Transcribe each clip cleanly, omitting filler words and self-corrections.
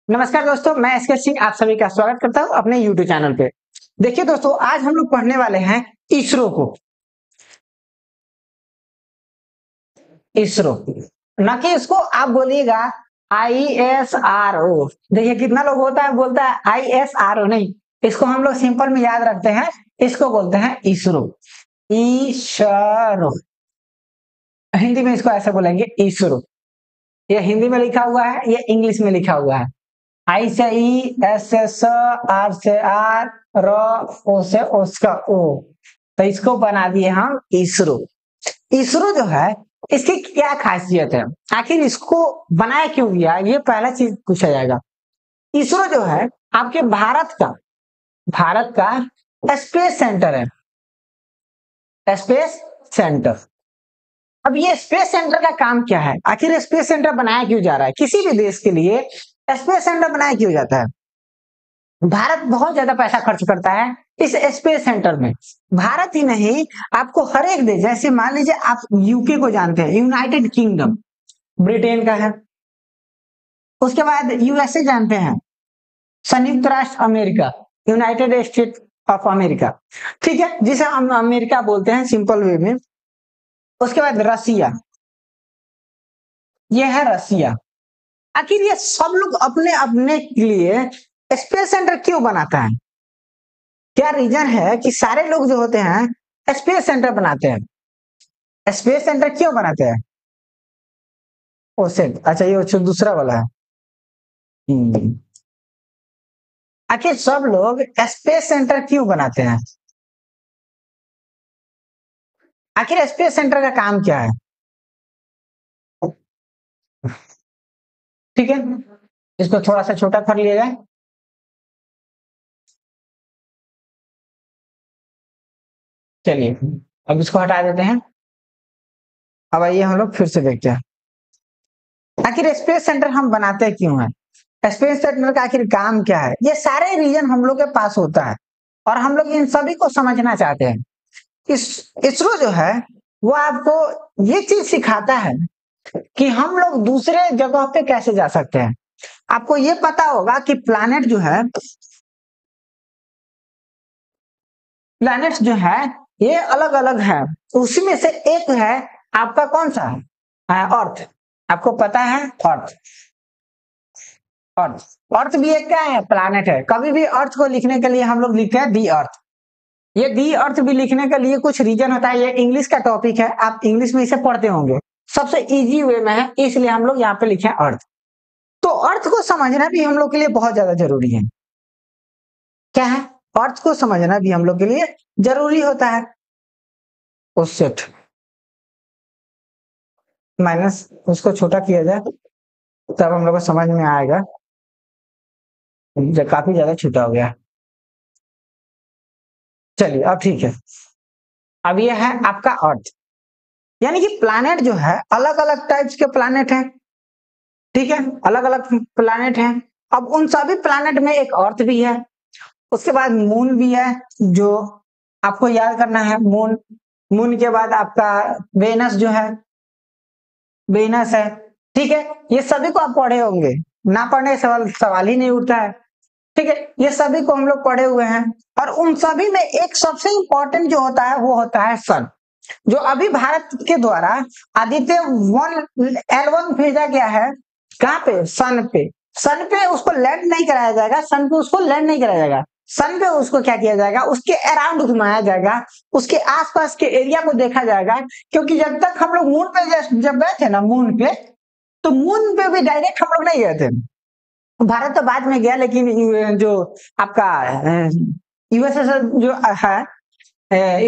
नमस्कार दोस्तों, मैं एसके सिंह आप सभी का स्वागत करता हूं अपने यूट्यूब चैनल पे। देखिए दोस्तों, आज हम लोग पढ़ने वाले हैं इसरो को। इसरो ना कि इसको आप बोलिएगा ISRO। देखिए कितना लोग होता है बोलता है ISRO, नहीं, इसको हम लोग सिंपल में याद रखते हैं, इसको बोलते हैं इसरो। ईशरो, हिंदी में इसको ऐसे बोलेंगे इसरो। ये हिंदी में लिखा हुआ है, ये इंग्लिश में लिखा हुआ है। आई से ई, एस से स, आर से आर, र, ओ से ओस्का ओ, तो इसको बना दिए हम इसरो। इसरो जो है, इसकी क्या खासियत है, आखिर इसको बनाया क्यों गया, ये पहला चीज पूछा जाएगा। इसरो जो है आपके भारत का स्पेस सेंटर है, स्पेस सेंटर। अब ये स्पेस सेंटर का काम क्या है, आखिर स्पेस सेंटर बनाया क्यों जा रहा है, किसी भी देश के लिए स्पेस सेंटर बनाया क्यों जाता है। भारत बहुत ज्यादा पैसा खर्च करता है इस स्पेस सेंटर में। भारत ही नहीं, आपको हर एक देश, जैसे मान लीजिए आप यूके को जानते हैं, यूनाइटेड किंगडम ब्रिटेन का है। उसके बाद यूएसए जानते हैं, संयुक्त राष्ट्र America, United state of America, ठीक है, जिसे हम अमेरिका बोलते हैं सिंपल वे में। उसके बाद रसिया, यह है रसिया। आखिर ये सब लोग अपने अपने के लिए स्पेस सेंटर क्यों बनाता है, क्या रीजन है कि सारे लोग जो होते हैं स्पेस सेंटर बनाते हैं। स्पेस सेंटर क्यों बनाते हैं, ओ सेट, अच्छा ये दूसरा वाला है। आखिर सब लोग स्पेस सेंटर क्यों बनाते हैं, आखिर स्पेस सेंटर का काम क्या है। ठीक है, इसको थोड़ा सा छोटा कर लिया जाए। चलिए अब इसको हटा देते हैं। अब आइए हम लोग फिर से देखते हैं, आखिर स्पेस सेंटर हम बनाते क्यों हैं, स्पेस सेंटर का आखिर काम क्या है। ये सारे रीजन हम लोग के पास होता है और हम लोग इन सभी को समझना चाहते हैं। इसरो जो है वो आपको ये चीज सिखाता है कि हम लोग दूसरे जगह पे कैसे जा सकते हैं। आपको ये पता होगा कि प्लैनेट जो है ये अलग अलग है, उसी में से एक है आपका कौन सा है, अर्थ। आपको पता है अर्थ, अर्थ भी एक क्या है, प्लैनेट है। कभी भी अर्थ को लिखने के लिए हम लोग लिखते हैं दी अर्थ। ये दी अर्थ भी लिखने के लिए कुछ रीजन होता है, ये इंग्लिश का टॉपिक है, आप इंग्लिश में इसे पढ़ते होंगे, सबसे इजी वे में है, इसलिए हम लोग यहाँ पे लिखे अर्थ। तो अर्थ को समझना भी हम लोग के लिए बहुत ज्यादा जरूरी है। क्या है, अर्थ को समझना भी हम लोग के लिए जरूरी होता है। उससे माइनस उसको छोटा किया जाए तब हम लोग को समझ में आएगा, काफी ज्यादा छोटा हो गया। चलिए अब ठीक है, अब ये है आपका अर्थ, यानी कि प्लैनेट जो है अलग अलग टाइप्स के प्लैनेट हैं, ठीक है, अलग अलग प्लैनेट हैं। अब उन सभी प्लैनेट में एक अर्थ भी है, उसके बाद मून भी है, जो आपको याद करना है। मून के बाद आपका वेनस जो है, वेनस है, ठीक है, ये सभी को आप पढ़े होंगे, ना पढ़ने सवाल ही नहीं उठता है, ठीक है, ये सभी को हम लोग पढ़े हुए हैं। और उन सभी में एक सबसे इंपॉर्टेंट जो होता है वो होता है सन, जो अभी भारत के द्वारा आदित्य L1 भेजा गया है। कहाँ पे, सन पे। सन पे उसको लैंड नहीं कराया जाएगा, सन पे उसको लैंड नहीं कराया जाएगा, सन पे उसको क्या किया जाएगा, उसके अराउंड घुमाया जाएगा, उसके आसपास के एरिया को देखा जाएगा। क्योंकि जब तक हम लोग मून पे जब गए थे ना, मून पे, तो मून पे भी डायरेक्ट हम लोग नहीं गए थे, भारत तो बाद में गया, लेकिन जो आपका यूएसएसआर जो है,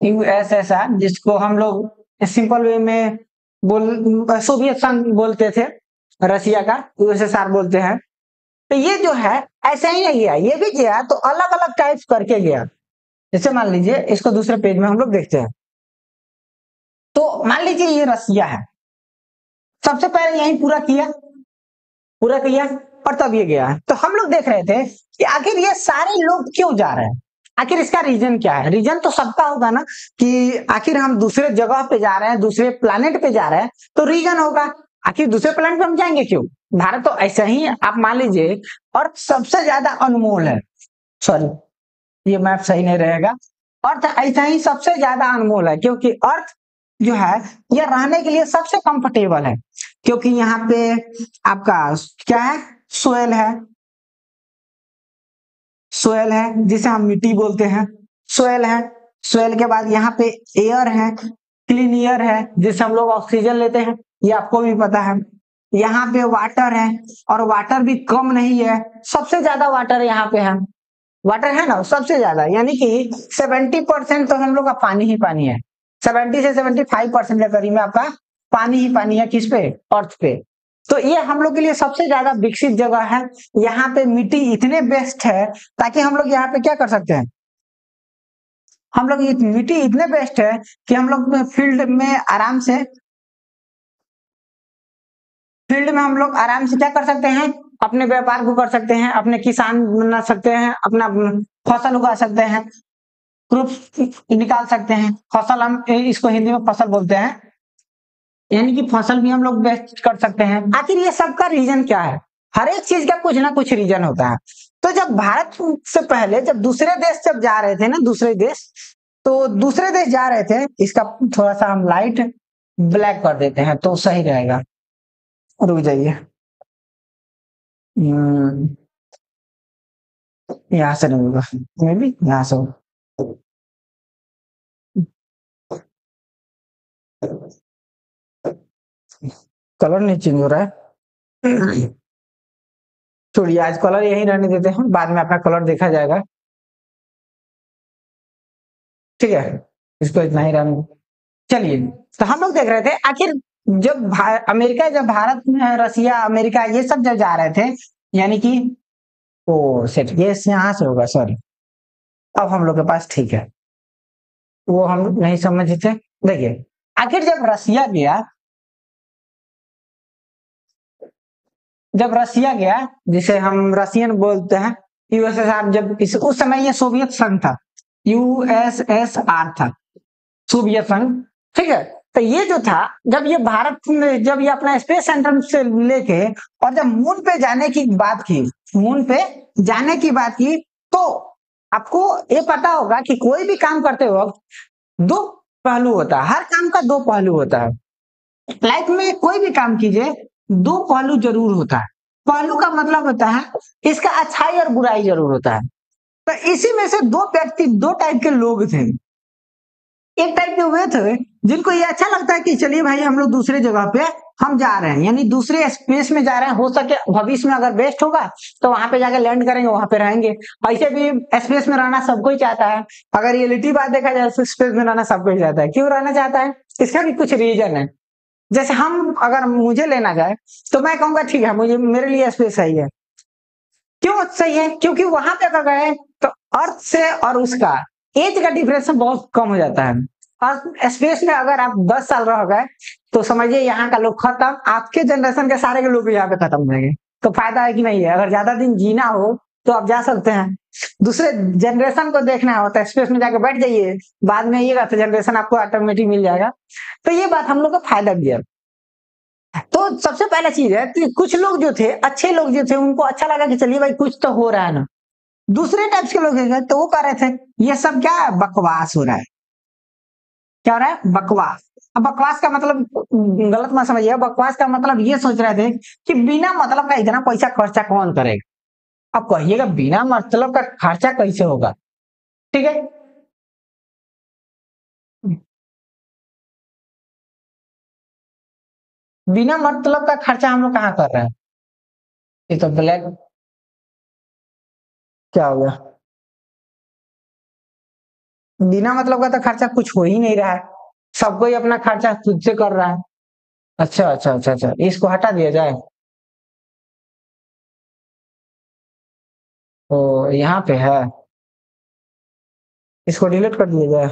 यूएसएसआर जिसको हम लोग सिंपल वे में सोवियत संघ बोलते थे, रसिया का यूएसएसआर बोलते हैं। तो ये जो है ऐसा ही नहीं गया, ये भी गया तो अलग अलग टाइप्स करके गया। जैसे मान लीजिए इसको दूसरे पेज में हम लोग देखते हैं, तो मान लीजिए ये रसिया है, सबसे पहले यही पूरा किया और तब ये गया है। तो हम लोग देख रहे थे कि आखिर ये सारे लोग क्यों जा रहे हैं, आखिर इसका रीजन क्या है। रीजन तो सबका होगा ना, कि आखिर हम दूसरे जगह पे जा रहे हैं, दूसरे प्लैनेट पे जा रहे हैं, तो रीजन होगा। आखिर दूसरे प्लैनेट पे हम जाएंगे क्यों? भारत तो ऐसा ही है, आप मान लीजिए। अर्थ सबसे ज्यादा अनमोल है, सॉरी ये मैप सही नहीं रहेगा। अर्थ ऐसा ही सबसे ज्यादा अनमोल है, क्योंकि अर्थ जो है ये रहने के लिए सबसे कंफर्टेबल है, क्योंकि यहाँ पे आपका क्या है, सोयल है, सोयल है जिसे हम मिट्टी बोलते हैं, सोयल है। सोयल के बाद यहाँ पे एयर है, क्लीन एयर है जिससे हम लोग ऑक्सीजन लेते हैं, ये आपको भी पता है। यहाँ पे वाटर है, और वाटर भी कम नहीं है, सबसे ज्यादा वाटर यहाँ पे है। वाटर है ना सबसे ज्यादा, यानी कि 70% तो हम लोग का पानी ही पानी है। 70 से 75% के करीब में आपका पानी ही पानी है, किस पे, अर्थ पे। तो ये हम लोग के लिए सबसे ज्यादा विकसित जगह है। यहाँ पे मिट्टी इतने बेस्ट है ताकि हम लोग यहाँ पे क्या कर सकते हैं, हम लोग मिट्टी इतने बेस्ट है कि हम लोग फील्ड में आराम से, फील्ड में हम लोग आराम से क्या कर सकते हैं, अपने व्यापार को कर सकते हैं, अपने किसान बना सकते हैं, अपना फसल उगा सकते हैं, क्रॉप निकाल सकते हैं। फसल हम इसको हिंदी में फसल बोलते हैं, यानी कि फसल भी हम लोग बेस्ट कर सकते हैं। आखिर ये सब का रीजन क्या है? हर एक चीज का कुछ ना कुछ रीजन होता है। तो जब भारत से पहले जब दूसरे देश जब जा रहे थे ना, दूसरे देश, तो दूसरे देश जा रहे थे, इसका थोड़ा सा हम लाइट ब्लैक कर देते हैं तो सही रहेगा। रुक जाइए, यहाँ से नहीं होगा, मे बी यहाँ से होगा। कलर नहीं चेंज हो रहा है, छोड़िए आज कलर यही रहने देते हैं, बाद में आपका कलर देखा जाएगा, ठीक है, इसको इतना ही रहने। चलिए, तो हम लोग देख रहे थे आखिर जब अमेरिका, जब भारत, रसिया, अमेरिका ये सब जब जा रहे थे, यानी कि ओ सेट ये यहाँ से होगा, सॉरी। अब हम लोग के पास ठीक है, वो हम नहीं समझे थे। देखिए आखिर जब रसिया गया, जब रसिया गया जिसे हम रशियन बोलते हैं, यूएसएसआर, जब उस समय ये सोवियत संघ था, यूएसएसआर था, सोवियत संघ, ठीक है। तो ये जो था, जब ये भारत ने, जब ये अपना स्पेस सेंटर से लेके और जब मून पे जाने की बात की, मून पे जाने की बात की, तो आपको ये पता होगा कि कोई भी काम करते वक्त दो पहलू होता है, हर काम का दो पहलू होता है। लाइफ में कोई भी काम कीजिए, दो पहलू जरूर होता है। पहलू का मतलब होता है इसका अच्छाई और बुराई जरूर होता है। तो इसी में से दो व्यक्ति, दो टाइप के लोग थे। एक टाइप के हुए थे जिनको ये अच्छा लगता है कि चलिए भाई हम लोग दूसरे जगह पे हम जा रहे हैं, यानी दूसरे स्पेस में जा रहे हैं, हो सके भविष्य में अगर बेस्ट होगा तो वहां पे जाके लैंड करेंगे, वहां पे रहेंगे। ऐसे भी स्पेस में रहना सबको ही चाहता है, अगर रियलिटी बात देखा जाए तो स्पेस में रहना सबको ही चाहता है। क्यों रहना चाहता है? इसका भी कुछ रीजन है। जैसे हम, अगर मुझे लेना जाए तो मैं कहूंगा ठीक है, मुझे, मेरे लिए स्पेस सही है। क्यों सही है? क्योंकि वहां पे अगर गए तो अर्थ से और उसका एज का डिफरेंस बहुत कम हो जाता है। और स्पेस में अगर आप 10 साल रह गए तो समझिए यहाँ का लोग खत्म, आपके जनरेशन के सारे के लोग यहाँ पे खत्म हो जाएंगे। तो फायदा है कि नहीं है? अगर ज्यादा दिन जीना हो तो आप जा सकते हैं, दूसरे जनरेशन को देखना हो तो स्पेस में जाके बैठ जाइए, बाद में आइएगा तो जनरेशन आपको ऑटोमेटिक मिल जाएगा। तो ये बात हम लोग का फायदा भी है। तो सबसे पहला चीज है कि कुछ लोग जो थे, अच्छे लोग जो थे, उनको अच्छा लगा कि चलिए भाई कुछ तो हो रहा है ना। दूसरे टाइप्स के लोग हैं तो वो कह रहे थे ये सब क्या है, बकवास हो रहा है। क्या हो रहा है? बकवास। अब बकवास का मतलब गलत मत समझिए, बकवास का मतलब ये सोच रहे थे कि बिना मतलब का इतना पैसा खर्चा कौन करेगा। अब कहिएगा बिना मतलब का खर्चा कैसे होगा, ठीक है। बिना मतलब का खर्चा हम लोग कहाँ कर रहे हैं? ये तो ब्लैक, क्या हो गया? बिना मतलब का तो खर्चा कुछ हो ही नहीं रहा है, सबको ही अपना खर्चा खुद से कर रहा है। अच्छा अच्छा अच्छा अच्छा, इसको हटा दिया जाए, तो यहाँ पे है, इसको डिलीट कर दिया जाए।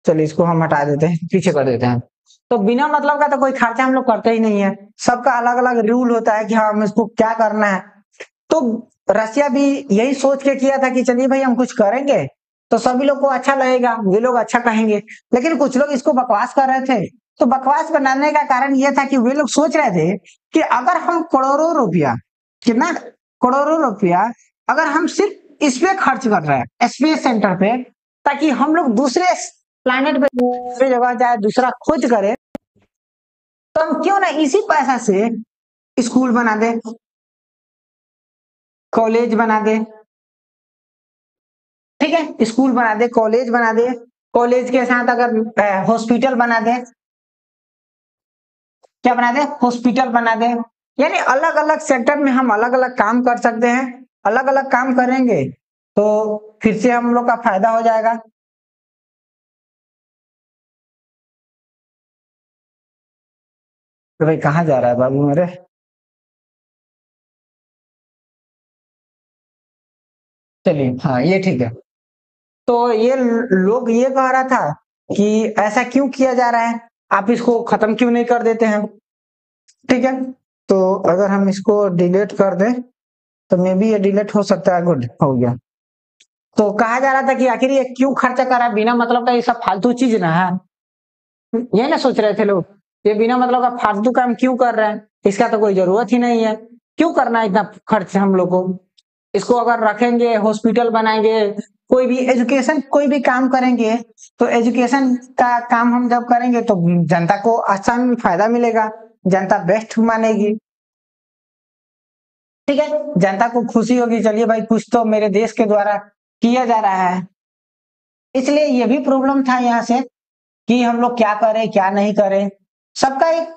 चलिए इसको हम हटा देते हैं, पीछे कर देते हैं। तो बिना मतलब का तो कोई खर्चा हम लोग करते ही नहीं है, सबका अलग अलग रूल होता है कि हाँ हम इसको क्या करना है। तो रसिया भी यही सोच के किया था कि चलिए भाई हम कुछ करेंगे तो सभी लोग को अच्छा लगेगा, वे लोग अच्छा कहेंगे। लेकिन कुछ लोग इसको बकवास कर रहे थे, तो बकवास बनाने का कारण यह था कि वे लोग सोच रहे थे कि अगर हम करोड़ों रुपया, कितना, करोड़ों रुपया अगर हम सिर्फ इस पे खर्च कर रहे हैं स्पेस सेंटर पे, ताकि हम लोग दूसरे प्लैनेट पे, दूसरी जगह जाए, दूसरा खोज करें, तो हम क्यों ना इसी पैसा से स्कूल बना दे, कॉलेज बना दे, ठीक है, स्कूल बना दे, कॉलेज बना दे, कॉलेज के साथ अगर हॉस्पिटल बना दे, क्या बना दे, हॉस्पिटल बना दे, यानी अलग अलग सेक्टर में हम अलग अलग काम कर सकते हैं। अलग अलग काम करेंगे तो फिर से हम लोग का फायदा हो जाएगा। तो भाई कहाँ जा रहा है बाबू मेरे? चलिए, हाँ ये ठीक है। तो ये लोग ये कह रहा था कि ऐसा क्यों किया जा रहा है, आप इसको खत्म क्यों नहीं कर देते हैं, ठीक है। तो अगर हम इसको डिलीट कर दें तो मे बी ये डिलीट हो सकता है, गुड हो गया। तो कहा जा रहा था कि आखिर ये क्यों खर्चा कर रहा है, बिना मतलब का, ये सब फालतू चीज ना है, ये ना सोच रहे थे लोग, ये बिना मतलब का फालतू काम क्यों कर रहे हैं, इसका तो कोई जरूरत ही नहीं है, क्यों करना है इतना खर्च हम लोग को। इसको अगर रखेंगे, हॉस्पिटल बनाएंगे, कोई भी एजुकेशन, कोई भी काम करेंगे, तो एजुकेशन का काम हम जब करेंगे तो जनता को आसान फायदा मिलेगा, जनता बेस्ट मानेगी, ठीक है, जनता को खुशी होगी, चलिए भाई कुछ तो मेरे देश के द्वारा किया जा रहा है। इसलिए ये भी प्रॉब्लम था यहाँ से कि हम लोग क्या करें क्या नहीं करें। सबका एक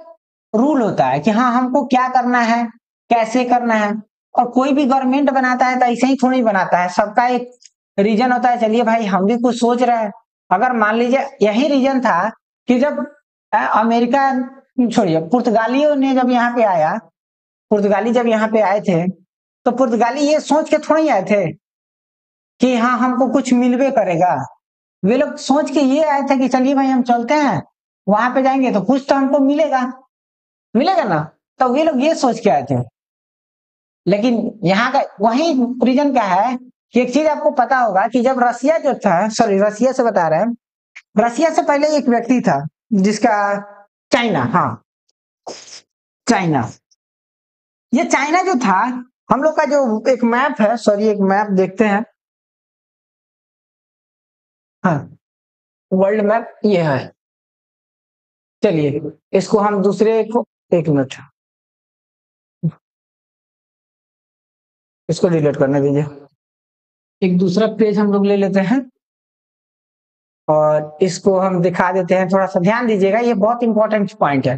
रूल होता है कि हाँ हमको क्या करना है, कैसे करना है, और कोई भी गवर्नमेंट बनाता है तो ऐसे ही थोड़ी बनाता है, सबका एक रीजन होता है। चलिए भाई हम भी कुछ सोच रहे हैं, अगर मान लीजिए यही रीजन था कि जब अमेरिका, छोड़िए, पुर्तगालियों ने जब यहाँ पे आया, पुर्तगाली जब यहाँ पे आए थे, तो पुर्तगाली ये सोच के थोड़ी आए थे कि हाँ हमको कुछ मिलवे करेगा। वे लोग सोच के ये आए थे कि चलिए भाई हम चलते हैं, वहां पे जाएंगे तो कुछ तो हमको मिलेगा, मिलेगा ना, तो वे लोग ये सोच के आए थे। लेकिन यहाँ का वही रीजन क्या है कि एक चीज आपको पता होगा कि जब रसिया जो था, सॉरी रसिया से बता रहे हैं, रसिया से पहले एक व्यक्ति था जिसका, चाइना, हाँ चाइना, ये चाइना जो था, हम लोग का जो एक मैप है, सॉरी एक मैप देखते हैं, हाँ वर्ल्ड मैप ये है। चलिए इसको हम दूसरे को, एक मिनट, इसको डिलीट करने दीजिए, एक दूसरा पेज हम लोग ले लेते हैं और इसको हम दिखा देते हैं। थोड़ा सा ध्यान दीजिएगा, ये बहुत इंपॉर्टेंट पॉइंट है,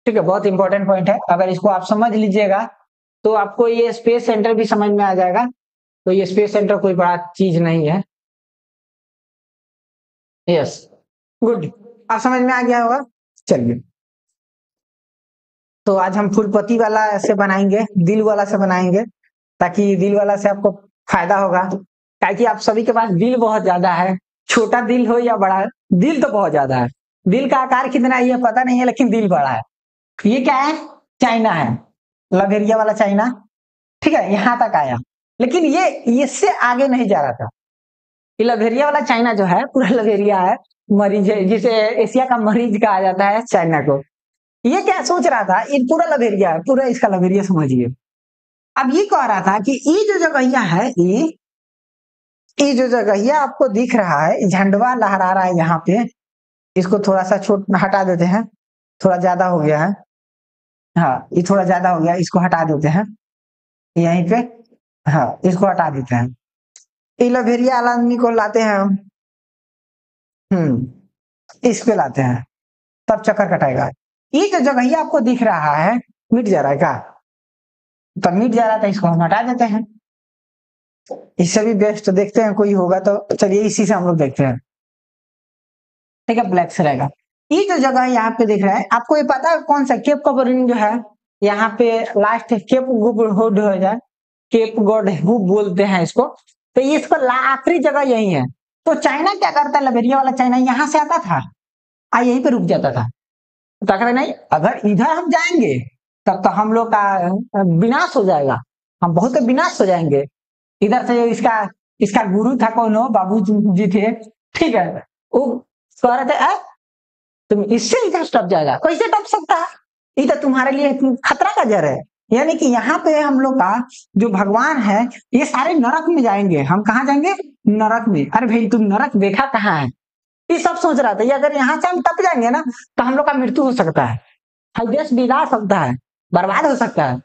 ठीक है, बहुत इंपॉर्टेंट पॉइंट है। अगर इसको आप समझ लीजिएगा तो आपको ये स्पेस सेंटर भी समझ में आ जाएगा। तो ये स्पेस सेंटर कोई बड़ा चीज नहीं है, यस, गुड, आप समझ में आ गया होगा। चलिए, तो आज हम फुलपति वाला ऐसे बनाएंगे, दिल वाला से बनाएंगे, ताकि दिल वाला से आपको फायदा होगा, ताकि आप सभी के पास दिल बहुत ज्यादा है, छोटा दिल हो या बड़ा, दिल तो बहुत ज्यादा है। दिल का आकार कितना है ये पता नहीं है, लेकिन दिल बड़ा है। ये क्या है, चाइना है, लवेरिया वाला चाइना, ठीक है, यहाँ तक आया। लेकिन ये इससे आगे नहीं जा रहा था। ये लवेरिया वाला चाइना जो है, पूरा लवेरिया है, मरीज है, जिसे एशिया का मरीज कहा जाता है चाइना को। ये क्या सोच रहा था, ये पूरा लवेरिया है, पूरा इसका लवेरिया समझिए। अब ये कह रहा था कि ये जो जगहिया है, ये जो जगहिया आपको दिख रहा है, झंडवा लहरा रहा है यहाँ पे, इसको थोड़ा सा छोट हटा देते हैं, थोड़ा ज्यादा हो गया है, हाँ ये थोड़ा ज्यादा हो गया, इसको हटा देते हैं यहीं पे, हाँ इसको हटा देते हैं। इलाभेरिया वाला आदमी को लाते हैं हम, इस पे लाते हैं, तब चक्कर कटाएगा। ये जो जगहिया आपको दिख रहा है, मिट जा रहा है क्या, तब मिट जा रहा था, इसको हम हटा देते हैं। इससे भी बेस्ट देखते हैं कोई होगा तो, चलिए इसी से हम लोग देखते हैं, ठीक है, ब्लैक से रहेगा। ये जो जगह यहाँ पे दिख रहा है, आपको ये पता है कौन सा, केप कॉपरिन जो है, यहाँ पे लास्ट केप गुड हो जाए, केप गॉड बोलते हैं इसको, तो ये इसका आखिरी जगह यही है। तो चाइना क्या करता है, लवेरिया वाला चाइना यहाँ से आता था, यहीं पे रुक जाता था, तो नहीं, अगर इधर हम जाएंगे तब तो हम लोग का विनाश हो जाएगा, हम बहुत विनाश हो जाएंगे। इधर से इसका इसका गुरु था, कौन हो, बाबू जी थे, ठीक है, वो कह रहे थे तुम इससे इधर टप जाएगा, कैसे टप सकता है? ये तो तुम्हारे लिए खतरा का जड़ है। यानी कि यहाँ पे हम लोग का जो भगवान है ये सारे नरक में जाएंगे। हम कहाँ जाएंगे? नरक में। अरे भाई तुम नरक देखा कहाँ है? ये सब सोच रहा था ये अगर यहाँ से हम टप जाएंगे ना तो हम लोग का मृत्यु हो सकता है, देश बिगाड़ सकता है, बर्बाद हो सकता है।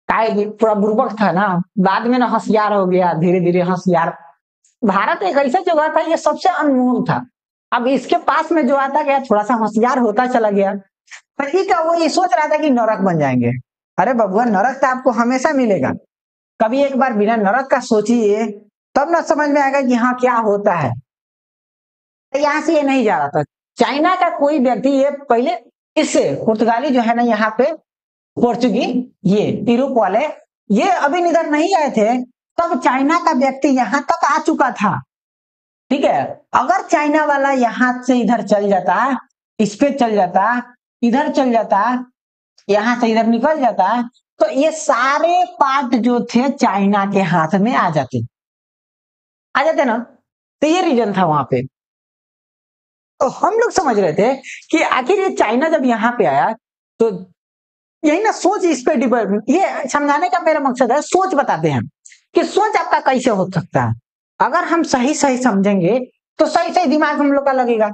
काय पूरा बुर्बक था ना, बाद में ना होशियार हो गया, धीरे धीरे होशियार। भारत एक ऐसा जगह था ये सबसे अनमोल था, अब इसके पास में जो आता गया थोड़ा सा होशियार होता चला गया। पर ठीक है वो ये सोच रहा था कि नरक बन जाएंगे। अरे बबुआ नरक तो आपको हमेशा मिलेगा, कभी एक बार बिना नरक का सोचिए तब ना समझ में आएगा कि हाँ क्या होता है। यहाँ से ये नहीं जा रहा था, चाइना का कोई व्यक्ति ये पहले इससे पुर्तगाली जो है ना यहाँ पे पोर्चुगी ये यूरोप वाले ये अभी इधर नहीं आए थे, तब चाइना का व्यक्ति यहाँ तक आ चुका था। ठीक है, अगर चाइना वाला यहाँ से इधर चल जाता, इस पे चल जाता, इधर चल जाता, यहाँ से इधर निकल जाता, तो ये सारे पार्ट जो थे चाइना के हाथ में आ जाते ना। तो ये रीजन था वहां पे। तो हम लोग समझ रहे थे कि आखिर ये चाइना जब यहाँ पे आया तो यही ना सोच इस पे डिपेंड, ये समझाने का मेरा मकसद है, सोच बताते हैं कि सोच आपका कैसे हो सकता है। अगर हम सही सही समझेंगे तो सही सही दिमाग हम लोग का लगेगा।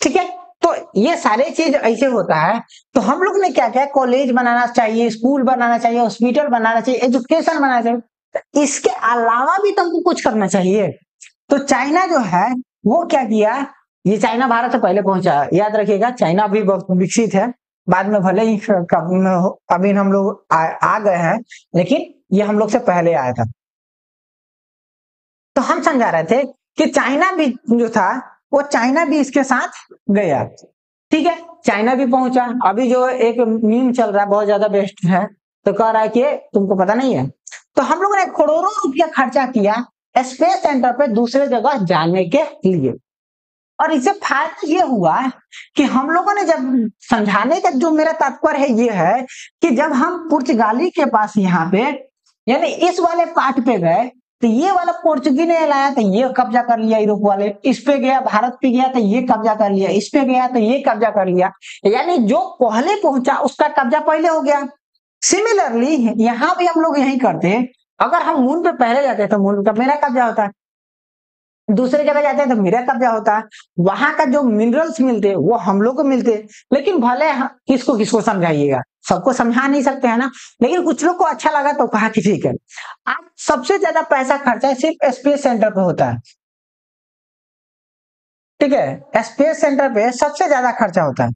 ठीक है, तो ये सारे चीज ऐसे होता है। तो हम लोग ने क्या क्या कॉलेज बनाना चाहिए, स्कूल बनाना चाहिए, हॉस्पिटल बनाना चाहिए, एजुकेशन बनाना चाहिए, तो इसके अलावा भी तुमको कुछ करना चाहिए। तो चाइना जो है वो क्या किया, ये चाइना भारत से पहले पहुंचा, याद रखिएगा चाइना अभी बहुत विकसित है, बाद में भले ही अभी हम लोग आ गए हैं, लेकिन ये हम लोग से पहले आया था। तो हम समझा रहे थे कि चाइना भी जो था वो चाइना भी इसके साथ गया। ठीक है, चाइना भी पहुंचा। अभी जो एक मीम चल रहा है बहुत ज्यादा बेस्ट है, तो कह रहा है कि तुमको पता नहीं है, तो हम लोगों ने करोड़ों रुपया खर्चा किया स्पेस सेंटर पे दूसरे जगह जाने के लिए। और इससे फायदा ये हुआ कि हम लोगों ने जब समझाने का जो मेरा तात्पर्य है ये है कि जब हम पुर्तगाली के पास यहाँ पे यानी इस वाले पार्ट पे गए तो ये वाला पोर्चुगी ने लाया तो ये कब्जा कर लिया यूरोप वाले, इस पे गया भारत पे गया तो ये कब्जा कर लिया, इस पे गया तो ये कब्जा कर लिया, यानी जो पहले पहुंचा उसका कब्जा पहले हो गया। सिमिलरली यहाँ भी हम लोग यही करते हैं, अगर हम मून पे पहले जाते तो मून का मेरा कब्जा होता है, दूसरे जगह जाते हैं तो मेरा कब्जा होता है, वहां का जो मिनरल्स मिलते वो हम लोग को मिलते। लेकिन भले किसको किसको समझाइएगा, सबको समझा नहीं सकते हैं ना, लेकिन कुछ लोग को अच्छा लगा तो कहा कि ठीक है। आज सबसे ज्यादा पैसा खर्चा सिर्फ स्पेस सेंटर पे होता है। ठीक है, स्पेस सेंटर पे सबसे ज्यादा खर्चा होता है,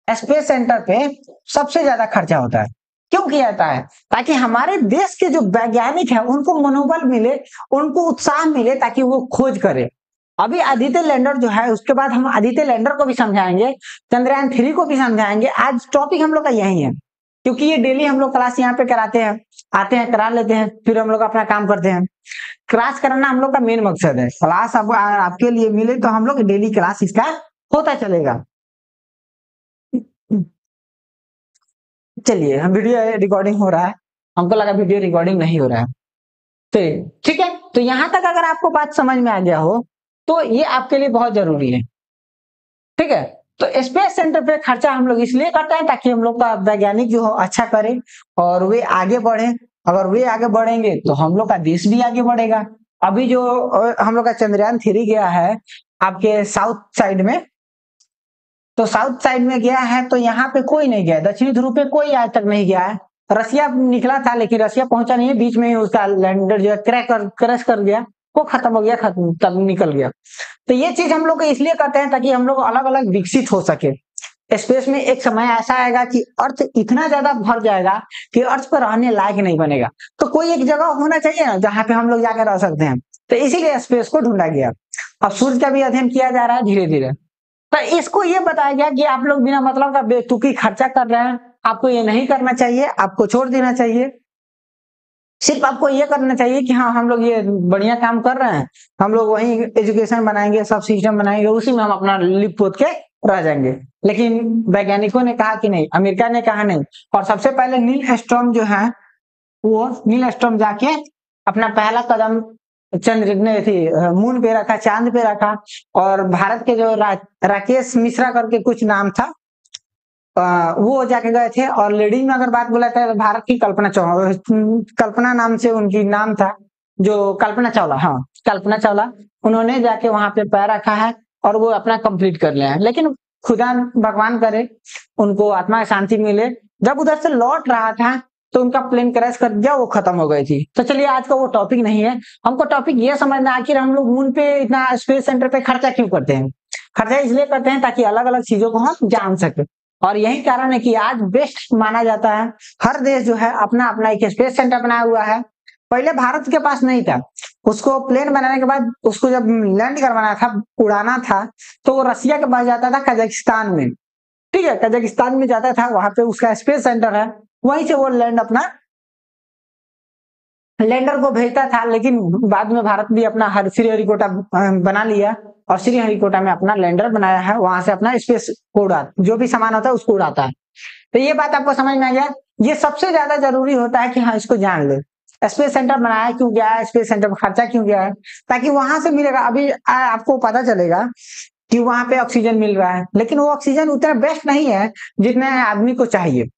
स्पेस सेंटर पे सबसे ज्यादा खर्चा होता है। क्यों किया जाता है? ताकि हमारे देश के जो वैज्ञानिक हैं उनको मनोबल मिले, उनको उत्साह मिले, ताकि वो खोज करें। अभी आदित्य लैंडर जो है उसके बाद हम आदित्य लैंडर को भी समझाएंगे, चंद्रयान 3 को भी समझाएंगे। आज टॉपिक हम लोग का यही है, क्योंकि ये डेली हम लोग क्लास यहाँ पे कराते हैं, आते हैं करा लेते हैं, फिर हम लोग अपना काम करते हैं। क्लास कराना हम लोग का मेन मकसद है, क्लास अब आपके लिए मिले तो हम लोग डेली क्लास इसका होता चलेगा। चलिए, हम वीडियो रिकॉर्डिंग हो रहा है, हमको लगा वीडियो रिकॉर्डिंग नहीं हो रहा है। तो ठीक है, तो यहां तक अगर आपको बात समझ में आ गया हो तो ये आपके लिए बहुत जरूरी है। ठीक है, तो स्पेस सेंटर पे खर्चा हम लोग इसलिए करते हैं ताकि हम लोग का वैज्ञानिक जो अच्छा करे और वे आगे बढ़े। अगर वे आगे बढ़ेंगे तो हम लोग का देश भी आगे बढ़ेगा। अभी जो हम लोग का चंद्रयान 3 गया है आपके साउथ साइड में, तो साउथ साइड में गया है तो यहाँ पे कोई नहीं गया, दक्षिणी ध्रुव पे कोई आज तक नहीं गया है। रसिया निकला था लेकिन रसिया पहुंचा नहीं है, बीच में उसका लैंडर जो है क्रैश कर गया, वो खत्म हो गया, खत्म तब निकल गया। तो ये चीज हम लोग इसलिए करते हैं ताकि हम लोग अलग अलग विकसित हो सके। स्पेस में एक समय ऐसा आएगा कि अर्थ इतना ज्यादा भर जाएगा कि अर्थ पर रहने लायक नहीं बनेगा, तो कोई एक जगह होना चाहिए ना जहाँ पे हम लोग जाकर रह सकते हैं। तो इसीलिए स्पेस को ढूंढा गया। अब सूर्य का भी अध्ययन किया जा रहा है धीरे धीरे। तो इसको ये बताया गया कि आप लोग बिना मतलब का बेतुकी खर्चा कर रहे हैं, आपको ये नहीं करना चाहिए, आपको छोड़ देना चाहिए। सिर्फ आपको ये करना चाहिए कि हाँ हम लोग ये बढ़िया काम कर रहे हैं, हम लोग वही एजुकेशन बनाएंगे, सब सिस्टम बनाएंगे, उसी में हम अपना लिप पोत के रह जाएंगे। लेकिन वैज्ञानिकों ने कहा कि नहीं, अमेरिका ने कहा नहीं, और सबसे पहले नील आर्मस्ट्रांग जो है वो नील आर्मस्ट्रांग जाके अपना पहला कदम चंद्र थी मून पे रखा, चांद पे रखा। और भारत के जो राकेश मिश्रा करके कुछ नाम था, वो जाके गए थे। और लेडीज में अगर बात बोला था तो भारत की कल्पना नाम से उनकी नाम था, जो कल्पना चावला, हाँ कल्पना चावला, उन्होंने जाके वहां पे पैर रखा है और वो अपना कंप्लीट कर लिया है। लेकिन खुदा भगवान करे उनको आत्मा शांति मिले, जब उधर से लौट रहा था तो उनका प्लेन क्रैश कर दिया, वो खत्म हो गई थी। तो चलिए आज का वो टॉपिक नहीं है, हमको टॉपिक ये समझना है आखिर हम लोग मून पे इतना स्पेस सेंटर पे खर्चा क्यों करते हैं। खर्चा इसलिए करते हैं ताकि अलग अलग चीजों को हम जान सके, और यही कारण है कि आज बेस्ट माना जाता है। हर देश जो है अपना अपना एक स्पेस सेंटर बनाया हुआ है। पहले भारत के पास नहीं था, उसको प्लेन बनाने के बाद उसको जब लैंड करवाना था, उड़ाना था, तो वो रसिया के पास जाता था, कजाकिस्तान में। ठीक है, कजाकिस्तान में जाता था, वहां पे उसका स्पेस सेंटर है, वहीं से वो लैंड अपना लैंडर को भेजता था। लेकिन बाद में भारत भी अपना श्रीहरिकोटा बना लिया, और श्रीहरिकोटा में अपना लैंडर बनाया है, वहां से अपना स्पेस को उड़ा, जो भी सामान होता है उसको उड़ाता है। तो ये बात आपको समझ में आ गया। ये सबसे ज्यादा जरूरी होता है कि हाँ इसको जान ले, स्पेस सेंटर बनाया क्यों गया है, स्पेस सेंटर में खर्चा क्यों गया है, ताकि वहां से मिलेगा। अभी आपको पता चलेगा कि वहां पे ऑक्सीजन मिल रहा है, लेकिन वो ऑक्सीजन उतना बेस्ट नहीं है जितना आदमी को चाहिए।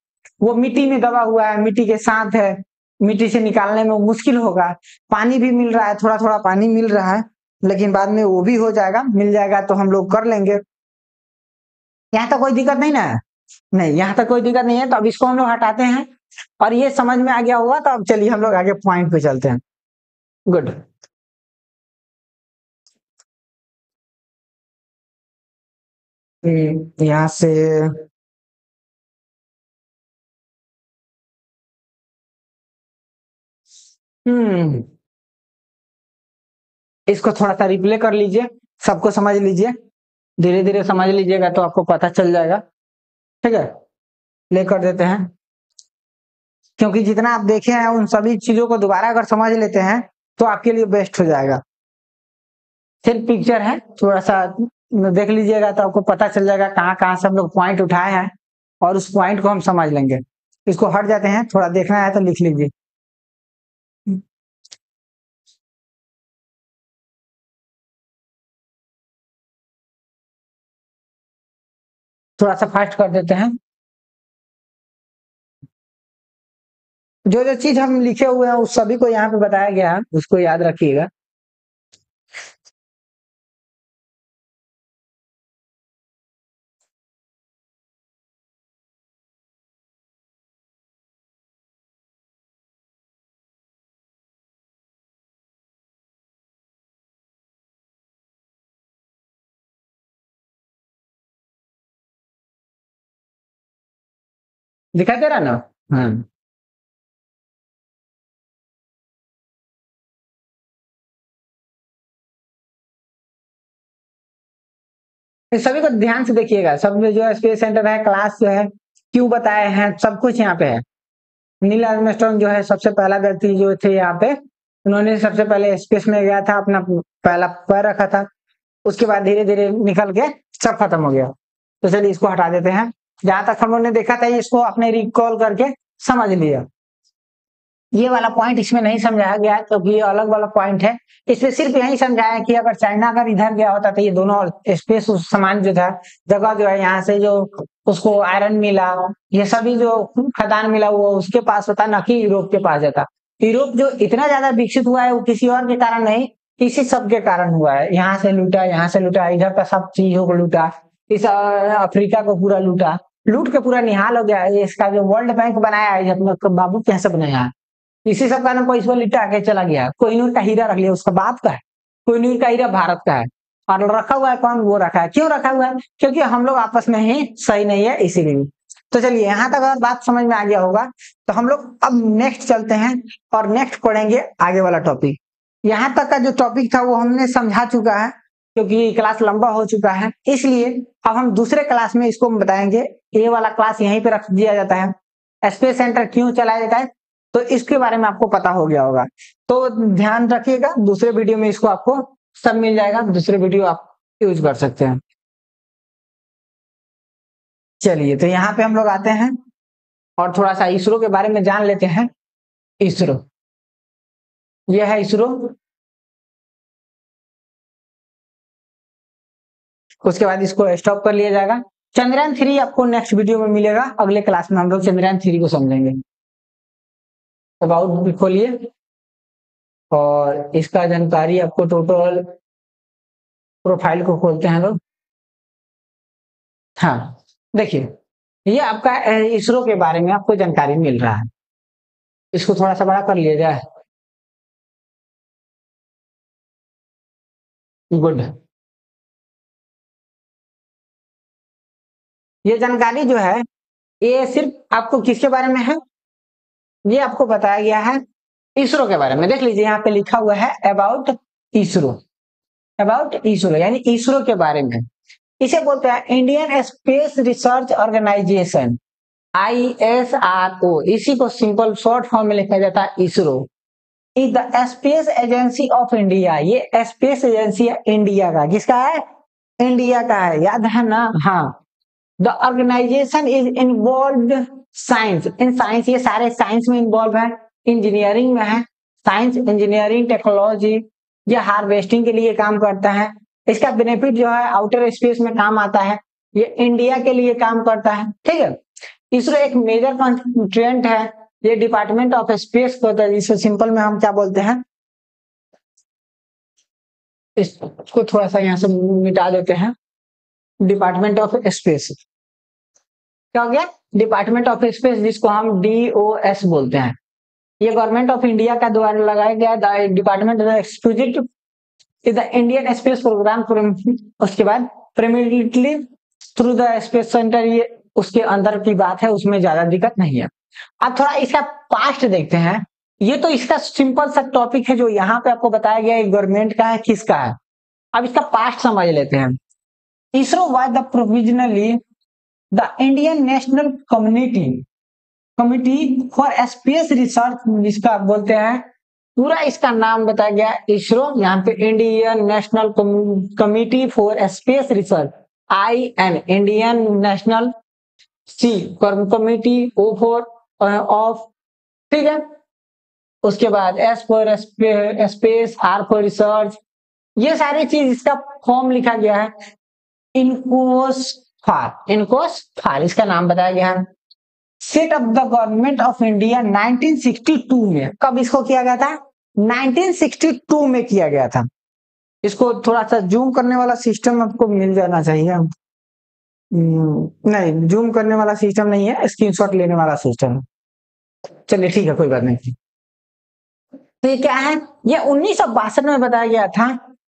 वो मिट्टी में दबा हुआ है, मिट्टी के साथ है, मिट्टी से निकालने में मुश्किल होगा। पानी भी मिल रहा है, थोड़ा थोड़ा पानी मिल रहा है, लेकिन बाद में वो भी हो जाएगा, मिल जाएगा तो हम लोग कर लेंगे। यहाँ तक कोई दिक्कत नहीं ना है? नहीं, यहाँ तक कोई दिक्कत नहीं है। तो अब इसको हम लोग हटाते हैं, और ये समझ में आ गया होगा। तो अब चलिए हम लोग आगे पॉइंट पे चलते हैं। गुड। यहाँ से हम्म इसको थोड़ा सा रिप्ले कर लीजिए, सबको समझ लीजिए, धीरे धीरे समझ लीजिएगा तो आपको पता चल जाएगा। ठीक है, प्ले कर देते हैं, क्योंकि जितना आप देखे हैं उन सभी चीजों को दोबारा अगर समझ लेते हैं तो आपके लिए बेस्ट हो जाएगा। सिर्फ पिक्चर है, थोड़ा सा देख लीजिएगा तो आपको पता चल जाएगा कहाँ कहाँ से हम लोग पॉइंट उठाए हैं, और उस पॉइंट को हम समझ लेंगे। इसको हट जाते हैं, थोड़ा देखना है तो लिख लीजिए। थोड़ा सा फास्ट कर देते हैं। जो जो चीज हम लिखे हुए हैं उस सभी को यहाँ पे बताया गया है, उसको याद रखिएगा। दिखाई दे रहा ना? हाँ, इस सभी को ध्यान से देखिएगा। सब में जो है स्पेस सेंटर है, क्लास जो है, क्यों बताए हैं, सब कुछ यहाँ पे है। नील आर्मस्ट्रांग जो है सबसे पहला व्यक्ति जो थे यहाँ पे, उन्होंने सबसे पहले स्पेस में गया था, अपना पहला पैर रखा था। उसके बाद धीरे धीरे निकल के सब खत्म हो गया। तो चलिए इसको हटा देते हैं। जहां तक हम लोगों ने देखा था इसको अपने रिकॉल करके समझ लिया। ये वाला पॉइंट इसमें नहीं समझाया गया है, क्योंकि ये अलग वाला पॉइंट है। इसमें सिर्फ यही समझाया कि अगर चाइना अगर इधर गया होता तो ये दोनों स्पेस उस सामान जो था, जगह जो है, यहाँ से जो उसको आयरन मिला, ये सभी जो खदान मिला वो उसके पास होता, न कि यूरोप के पास जाता। यूरोप जो इतना ज्यादा विकसित हुआ है वो किसी और के कारण नहीं, इसी सब के कारण हुआ है। यहाँ से लूटा, यहाँ से लूटा, इधर का सब चीजों को लूटा, इस अफ्रीका को पूरा लूटा, लूट के पूरा निहाल हो गया है। इसका जो वर्ल्ड बैंक बनाया है, अपने बाबू कैसे बनाया है, इसी सब कारण कोई इसको लिटा के चला गया। कोहिनूर का हीरा रख लिया, उसका बाप का है। कोहिनूर का हीरा भारत का है, और रखा हुआ है कौन? वो रखा है। क्यों रखा हुआ है? क्योंकि हम लोग आपस में ही सही नहीं है, इसीलिए। तो चलिए यहाँ तक अगर बात समझ में आ गया होगा तो हम लोग अब नेक्स्ट चलते हैं, और नेक्स्ट पढ़ेंगे आगे वाला टॉपिक। यहाँ तक का जो टॉपिक था वो हमने समझा चुका है, क्योंकि क्लास लंबा हो चुका है, इसलिए अब हम दूसरे क्लास में इसको बताएंगे। ये वाला क्लास यहीं पे रख दिया जाता है। स्पेस सेंटर क्यों चलाया जाता है, तो इसके बारे में आपको पता हो गया होगा। तो ध्यान रखिएगा, दूसरे वीडियो में इसको आपको सब मिल जाएगा, दूसरे वीडियो आप यूज कर सकते हैं। चलिए, तो यहाँ पे हम लोग आते हैं और थोड़ा सा इसरो के बारे में जान लेते हैं। इसरो, यह है इसरो। उसके बाद इसको स्टॉप कर लिया जाएगा। चंद्रयान 3 आपको नेक्स्ट वीडियो में मिलेगा, अगले क्लास में हम लोग चंद्रयान 3 को समझेंगे। अबाउट खोलिए और इसका जानकारी आपको टोटल प्रोफाइल को खोलते हैं लोग। हाँ देखिए, ये आपका इसरो के बारे में आपको जानकारी मिल रहा है। इसको थोड़ा सा बड़ा कर लिया जाए। गुड। ये जानकारी जो है ये सिर्फ आपको किसके बारे में है, ये आपको बताया गया है इसरो के बारे में। देख लीजिए यहाँ पे लिखा हुआ है अबाउट इसरो, अबाउट इसरो यानी इसरो के बारे में। इसे बोलते हैं Indian Space Research Organisation, ISRO। इसी को सिंपल शॉर्ट फॉर्म में लिखा जाता है ISRO. Is the space agency of India. ये स्पेस एजेंसी है इंडिया का। किसका है? इंडिया का है, याद है ना? हाँ। The organisation is involve science, in science, ये सारे साइंस में इन्वॉल्व है, इंजीनियरिंग में है, साइंस इंजीनियरिंग टेक्नोलॉजी, ये हार्वेस्टिंग के लिए काम करता है। इसका बेनिफिट जो है आउटर स्पेस में काम आता है, ये इंडिया के लिए काम करता है। ठीक है। इसरो एक मेजर कंस्ट्रेंट है, ये डिपार्टमेंट ऑफ स्पेस को होता है, जिसे सिंपल में हम क्या बोलते हैं, इसको थोड़ा सा यहाँ से मिटा देते हैं, डिपार्टमेंट ऑफ स्पेस। क्या हो गया? डिपार्टमेंट ऑफ स्पेस, जिसको हम DOS बोलते हैं। ये गवर्नमेंट ऑफ इंडिया का द्वारा लगाया गया department exclusive is the Indian space programme. उसके बाद primarily through the space centre, ये उसके अंदर की बात है, उसमें ज्यादा दिक्कत नहीं है। अब थोड़ा इसका पास्ट देखते हैं। ये तो इसका सिंपल सा टॉपिक है जो यहाँ पे आपको बताया गया है, गवर्नमेंट का है, किसका है। अब इसका पास्ट समझ लेते हैं। ISRO was the provisionally the Indian national committee for space research, जिसका आप बोलते हैं, पूरा इसका नाम बताया गया इसरो। यहाँ पे Indian national committee for space research, IN, Indian national, C committee, O for of, ठीक है। उसके बाद S for space, R for research, ये सारी चीज इसका फॉर्म लिखा गया है। इनकोसफार इसका नाम बताया गया है। Set up the government of India 1962 में। कब इसको किया गया था? 1962 में किया गया था। इसको थोड़ा सा जूम करने वाला सिस्टम आपको मिल जाना चाहिए। नहीं, जूम करने वाला सिस्टम नहीं है, स्क्रीनशॉट लेने वाला सिस्टम है। चलिए ठीक है, कोई बात नहीं। तो ये क्या है? ये 1962 में बताया गया था।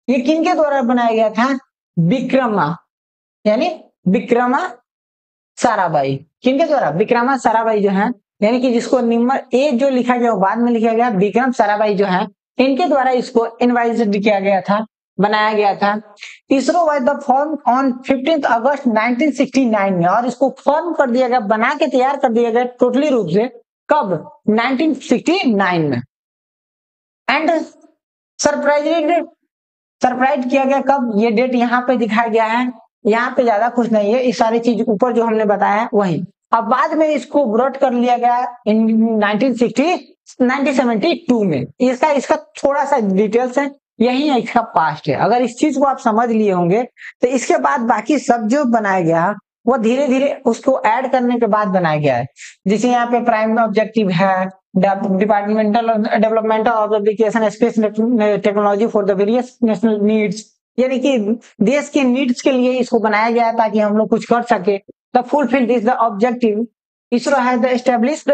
ये किनके द्वारा बनाया गया था? विक्रमा, यानी विक्रमा साराभाई। किनके द्वारा? विक्रमा साराभाई जो है, यानी कि जिसको नंबर A जो लिखा गया बाद में लिखा गया, विक्रम साराभाई जो है, इनके द्वारा इसको इनवाइज्ड किया गया था, बनाया गया था। ISRO was the form on 15 अगस्त 1969 में, और इसको फॉर्म कर दिया गया, बना के तैयार कर दिया गया टोटली रूप से। कब? 1969 में। एंड सरप्राइज किया गया कब? ये डेट यहाँ पे दिखाया गया है, यहाँ पे ज्यादा कुछ नहीं है, इस सारी चीज ऊपर जो हमने बताया है वही। अब बाद में इसको ब्रॉड कर लिया गया इन 1972 में। इसका थोड़ा सा डिटेल्स है, यही है इसका पास्ट है। अगर इस चीज को आप समझ लिए होंगे तो इसके बाद बाकी सब जो बनाया गया वो धीरे धीरे उसको ऐड करने के बाद बनाया गया है। जैसे यहाँ पे प्राइम ऑब्जेक्टिव है departmental development of application space technology for the various national needs, यानी कि देश के नीड्स के लिए इसको बनाया गया है ताकि हम लोग कुछ कर सके। The fulfil this the objective ISRO has established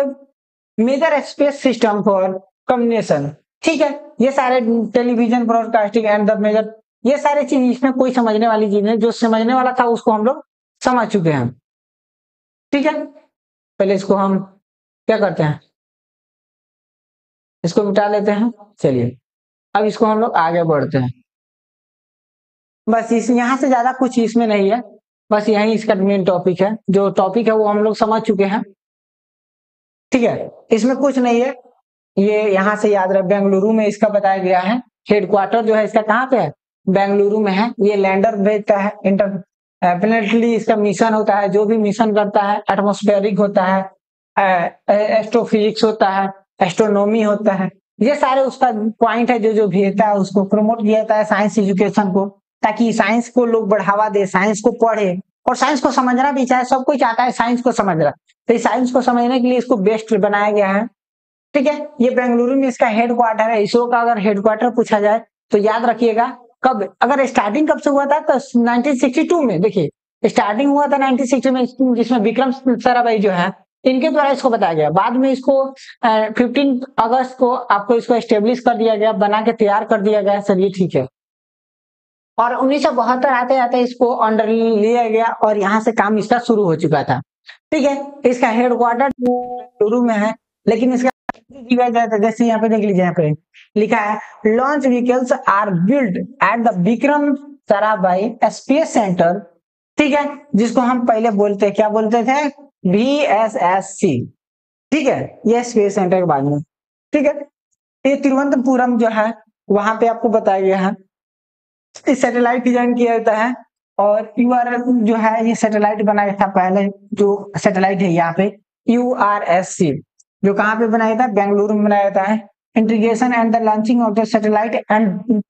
major space system for communication. ठीक है, ये सारे television broadcasting and the major, ये सारे चीज इसमें कोई समझने वाली चीज नहीं, जो समझने वाला था उसको हम लोग समझ चुके हैं। ठीक है, पहले इसको हम क्या करते हैं, इसको मिटा लेते हैं। चलिए अब इसको हम लोग आगे बढ़ते हैं। बस इस यहाँ से ज्यादा कुछ इसमें नहीं है, बस यही इसका मेन टॉपिक है। जो टॉपिक है वो हम लोग समझ चुके हैं। ठीक है, इसमें कुछ नहीं है। ये यहाँ से याद रहे, बेंगलुरु में इसका बताया गया है। हेडक्वार्टर जो है इसका कहाँ पे है? बेंगलुरु में है। ये लैंडर भेजता है, इंटरप्लेनेटरी इसका मिशन होता है। जो भी मिशन करता है, एटमॉस्फेरिक होता है, एस्ट्रोफिजिक्स होता है, एस्ट्रोनॉमी होता है, ये सारे उसका पॉइंट है। जो भेजता है उसको प्रमोट किया जाता है साइंस एजुकेशन को। ताकि साइंस को लोग बढ़ावा दे, साइंस को पढ़े और साइंस को समझना भी चाहे, सब कोई चाहता है साइंस को समझना, तो इस साइंस को समझने के लिए इसको बेस्ट बनाया गया है। ठीक है, ये बेंगलुरु में इसका हेडक्वार्टर है। इसरो का अगर हेडक्वार्टर पूछा जाए तो याद रखिएगा कब, अगर स्टार्टिंग कब से हुआ था तो 1962 में। देखिए स्टार्टिंग हुआ था 1960 में, जिसमें विक्रम साराभाई जो है इनके द्वारा इसको बताया गया। बाद में इसको 15 अगस्त को आपको इसको एस्टेब्लिश कर दिया गया, बना के तैयार कर दिया गया। चलिए ठीक है, और 1972 आते आते इसको अंडर लिया गया और यहाँ से काम इसका शुरू हो चुका था। ठीक है, इसका हेडक्वार्टर बेंगलुरु में है, लेकिन इसका जैसे यहाँ पे देख लीजिए, यहाँ पे लिखा है launch vehicles are build at the Vikram Sarabhai space centre. ठीक है, जिसको हम पहले बोलते, क्या बोलते थे, VSSC। ठीक है, ये स्पेस सेंटर के बाद में। ठीक है, ये तिरुवनंतपुरम जो है वहां पे आपको बताया गया है, इस सैटेलाइट डिजाइन किया जाता है। और URL जो है, ये सैटेलाइट बनाया था पहले, जो सैटेलाइट है यहाँ पे URSC, जो कहाँ पे बनाया था, बेंगलुरु में बनाया जाता है। Integration and the launching of the satellite and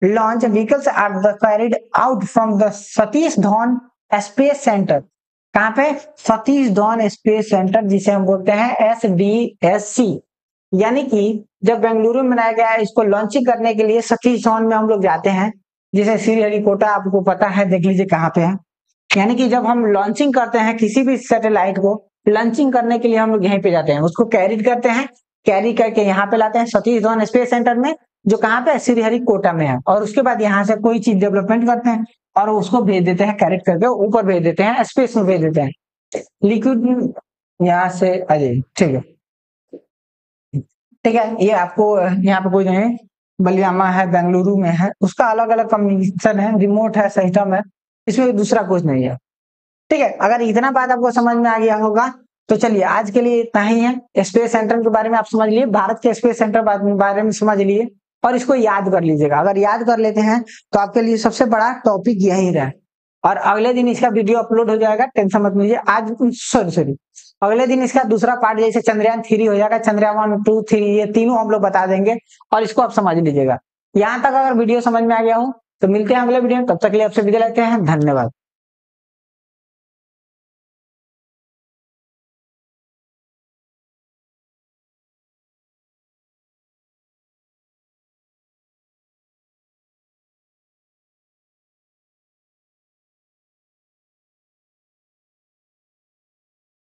launch vehicles are carried out from the Satish Dhawan space centre. कहाँ पे, सतीश धवन स्पेस सेंटर, जिसे हम बोलते हैं SDSC। यानी कि जब बेंगलुरु में बनाया गया है, इसको लॉन्चिंग करने के लिए सतीश धवन में हम लोग जाते हैं, जिसे श्रीहरिकोटा आपको पता है, देख लीजिए कहाँ पे है। यानी कि जब हम लॉन्चिंग करते हैं किसी भी सैटेलाइट को, लॉन्चिंग करने के लिए हम लोग यहीं पे जाते हैं, उसको कैरी करते हैं, कैरी करके यहाँ पे लाते हैं सतीश धवन स्पेस सेंटर में, जो कहाँ पे, श्रीहरिकोटा में है। और उसके बाद यहाँ से कोई चीज डेवलपमेंट करते हैं और उसको भेज देते हैं, कैरेट करके ऊपर भेज देते हैं, स्पेस में भेज देते हैं। लिक्विड यहाँ से अजय, ठीक है, ठीक है। ये आपको यहाँ पे कोई नहीं, बलियामा है, बेंगलुरु में है, उसका अलग अलग कम्युनिकेशन है, रिमोट है, सिस्टम है, इसमें दूसरा कुछ नहीं है। ठीक है, अगर इतना बात आपको समझ में आ गया होगा तो चलिए आज के लिए इतना ही है। स्पेस सेंटर के बारे में आप समझ लिए, भारत के स्पेस सेंटर बारे में समझ लिए, और इसको याद कर लीजिएगा। अगर याद कर लेते हैं तो आपके लिए सबसे बड़ा टॉपिक यही रहा। और अगले दिन इसका वीडियो अपलोड हो जाएगा, टेंशन मत लीजिए। आज सॉरी अगले दिन इसका दूसरा पार्ट, जैसे चंद्रयान 3 हो जाएगा, चंद्रयान 1, 2, 3, ये तीनों हम लोग बता देंगे, और इसको आप समझ लीजिएगा। यहाँ तक अगर वीडियो समझ में आ गया हो तो मिलते हैं अगले वीडियो में, तब तक के लिए आपसे विदा लेते हैं, धन्यवाद।